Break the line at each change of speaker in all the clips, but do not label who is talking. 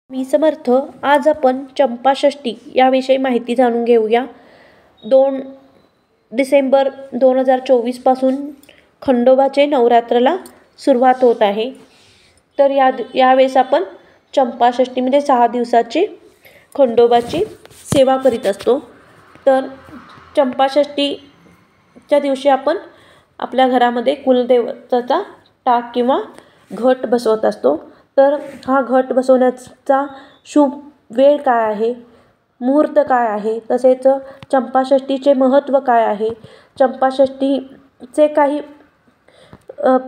मी समर्थ. आज आपण चंपाषष्ठी याविषयी माहिती जाणून घेऊया. 2 डिसेंबर 2024 खंडोबाचे नवरात्राला सुरुवात होत आहे. तर यावेळेस आपण चंपाषष्ठीमध्ये 6 दिवसाची खंडोबाची सेवा करीत असतो. तर चंपाषष्ठीच्या दिवशी आपण आपल्या घरामध्ये कुलदेवताचा टाक किंवा घट बसवत असतो. तर हा घट बसवण्याचा शुभ वेळ काय आहे, मुहूर्त काय आहे, तसेच चंपाषष्ठीचे महत्त्व काय आहे, चंपाषष्ठीचे काही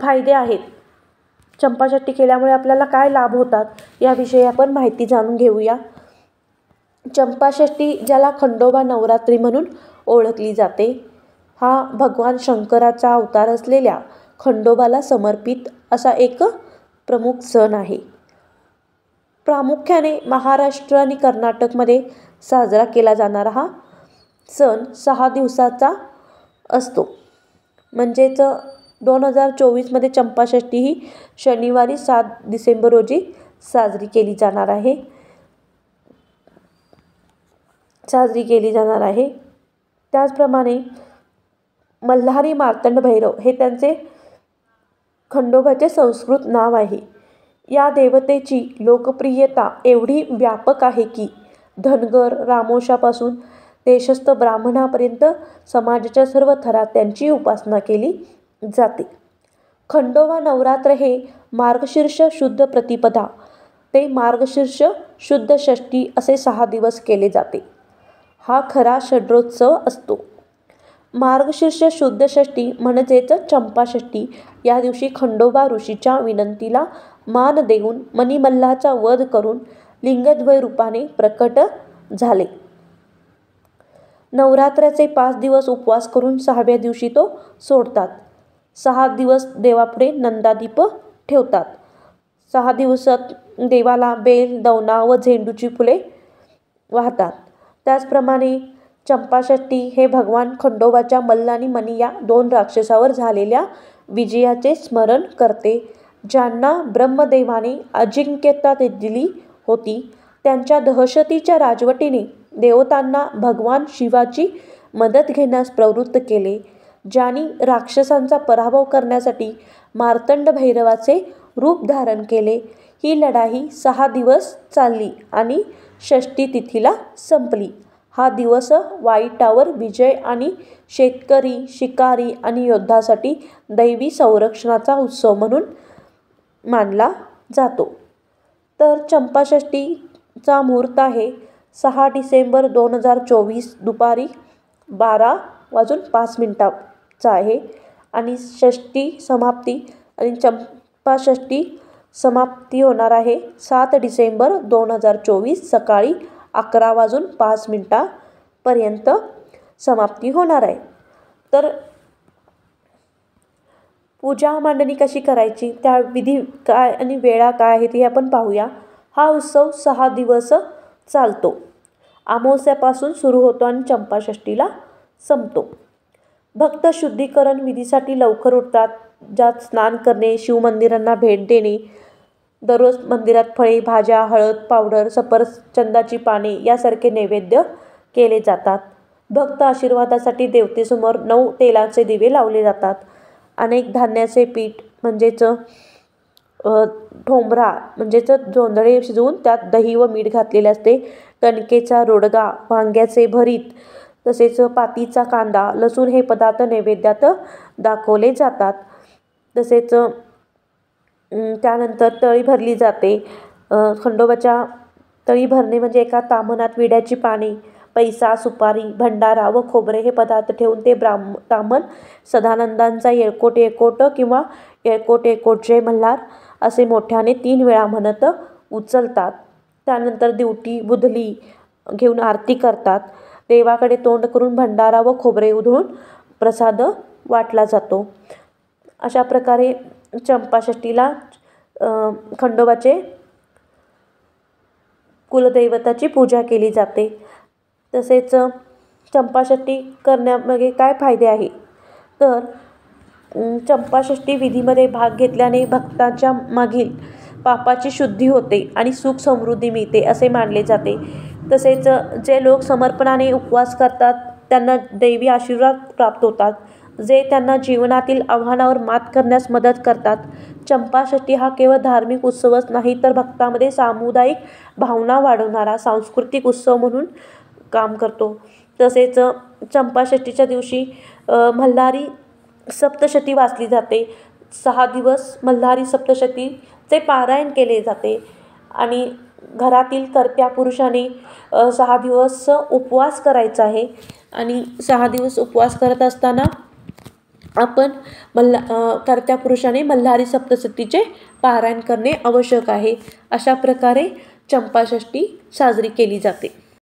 फायदे आहेत, चंपाषष्ठी केल्यामुळे आपल्याला काय लाभ होतात, याविषयी आपण माहिती जाणून घेऊया. चंपाषष्ठी, ज्याला खंडोबा नवरात्री म्हणून ओळखली जाते, हा भगवान शंकराचा अवतार असलेल्या खंडोबाला समर्पित असा एक प्रमुख सण आहे. प्रामुख्याने महाराष्ट्र आणि कर्नाटकमध्ये साजरा केला जाणारा हा सण 6 दिवसाचा असतो. म्हणजेच 2024मध्ये चंपाषष्ठी ही शनिवारी 7 डिसेंबर रोजी साजरी केली जाणार आहे. त्याचप्रमाणे मल्हारी मार्तंड भैरव हे त्यांचे खंडोबाचे संस्कृत नाव आहे. या देवतेची लोकप्रियता एवढी व्यापक आहे की धनगर रामोशापासून देशस्थ ब्राह्मणापर्यंत समाजाच्या सर्व थरात त्यांची उपासना केली जाते. खंडोबा नवरात्र हे मार्गशीर्ष शुद्ध प्रतिपदा ते मार्गशीर्ष शुद्ध षष्ठी असे 6 दिवस केले जाते. हा खरा षड्रोत्सव असतो. मार्गशीर्ष शुद्ध षष्ठी म्हणजेच चंपाषष्ठी या दिवशी खंडोबा ऋषीच्या विनंतीला मान देऊन मणिमल्लाचा वध करून लिंगद्वय रूपाने प्रकट झाले. नवरात्राचे 5 दिवस उपवास करून 6व्या दिवशी तो सोडतात. 6 दिवस देवापुढे नंदादीप ठेवतात. 6 दिवसात देवाला बेल, दवना व झेंडूची फुले वाहतात. त्याचप्रमाणे चंपाषष्ठी हे भगवान खंडोबाच्या मल्ल आणि मणी या 2 राक्षसावर झालेल्या विजयाचे स्मरण करते. ज्यांना ब्रह्मदेवाने अजिंक्यता दिली होती, त्यांच्या दहशतीच्या राजवटीने देवतांना भगवान शिवाची मदत घेण्यास प्रवृत्त केले. ज्यांनी राक्षसांचा पराभव करण्यासाठी मार्तंड भैरवाचे रूप धारण केले. ही लढाई 6 दिवस चालली आणि षष्ठी तिथीला संपली. हा दिवस वाईटावर विजय आणि शेतकरी, शिकारी आणि योद्धासाठी दैवी संरक्षणाचा उत्सव म्हणून मानला जातो. तर चंपाषष्ठीचा मुहूर्त आहे 6 डिसेंबर 2024 दुपारी 12:05 आहे आणि षष्ठी समाप्ती आणि चंपाषष्ठी समाप्ती होणार आहे 7 डिसेंबर 2024 सकाळी 11:05 पर्यंत समाप्ती होणार आहे. तर पूजा मांडणी कशी करायची, त्या विधी काय आणि वेळा काय आहेत हे आपण पाहूया. हा उत्सव 6 दिवस चालतो. अमावस्यापासून सुरू होतो आणि चंपाषष्ठीला संपतो. भक्त शुद्धीकरण विधीसाठी लवकर उठतात, ज्यात स्नान करणे, शिवमंदिरांना भेट देणे, दररोज मंदिरात फळे, भाज्या, हळद पावडर, सफरचंदाची पाने यासारखे नैवेद्य केले जातात. भक्त आशीर्वादासाठी देवतेसमोर 9 तेलाचे दिवे लावले जातात. अनेक धान्याचे पीठ म्हणजेच ठोंबरा म्हणजेच जोंधळे शिजवून त्यात दही व मीठ घातलेले असते. कणकेचा रोडगा, वांग्याचे भरीत, तसेच पातीचा कांदा, लसूण हे पदार्थ नैवेद्यात दाखवले जातात. तसेच त्यानंतर तळी भरली जाते. खंडोबाच्या तळी भरणे म्हणजे एका ताम्हणात विड्याची पाने, पैसा, सुपारी, भंडारा व खोबरे हे पदार्थ ठेवून ते ताम्हण सदानंदांचा येळकोट येळकोट किंवा येळकोट येळकोट जय मल्हार असे मोठ्याने 3 वेळा म्हणत उचलतात. त्यानंतर दिवटी बुधली घेऊन आरती करतात. देवाकडे तोंड करून भंडारा व खोबरे उधळून प्रसाद वाटला जातो. अशा प्रकारे चंपाषष्ठीला खंडोबाचे कुलदैवताची पूजा केली जाते. तसेच चंपाषष्ठी करण्यामागे काय फायदे आहे, तर चंपाषष्ठी विधीमध्ये भाग घेतल्याने भक्तांच्या मागील पापाची शुद्धी होते आणि सुख समृद्धी मिळते असे मानले जाते. तसेच जे लोक समर्पणाने उपवास करतात त्यांना दैवी आशीर्वाद प्राप्त होतात, जे त्यांना जीवनातील आव्हानावर मात करण्यास मदत करतात. चंपाषष्ठी हा केवळ धार्मिक उत्सवच नाही तर भक्तांमध्ये सामुदायिक भावना वाढवणारा सांस्कृतिक उत्सव म्हणून काम करतो. तसेच चंपाषष्ठीच्या दिवशी मल्हारी सप्तशती वाचली जाते. 6 दिवस मल्हारी सप्तशतीचे पारायण केले जाते आणि घरातील कर्त्या पुरुषाने 6 दिवस उपवास करायचा आहे आणि 6 दिवस उपवास करत असताना आपण कर्त्या पुरुषाने मल्हारी सप्तशतीचे पारायण करणे आवश्यक आहे. अशा प्रकारे चंपाषष्ठी साजरी केली जाते.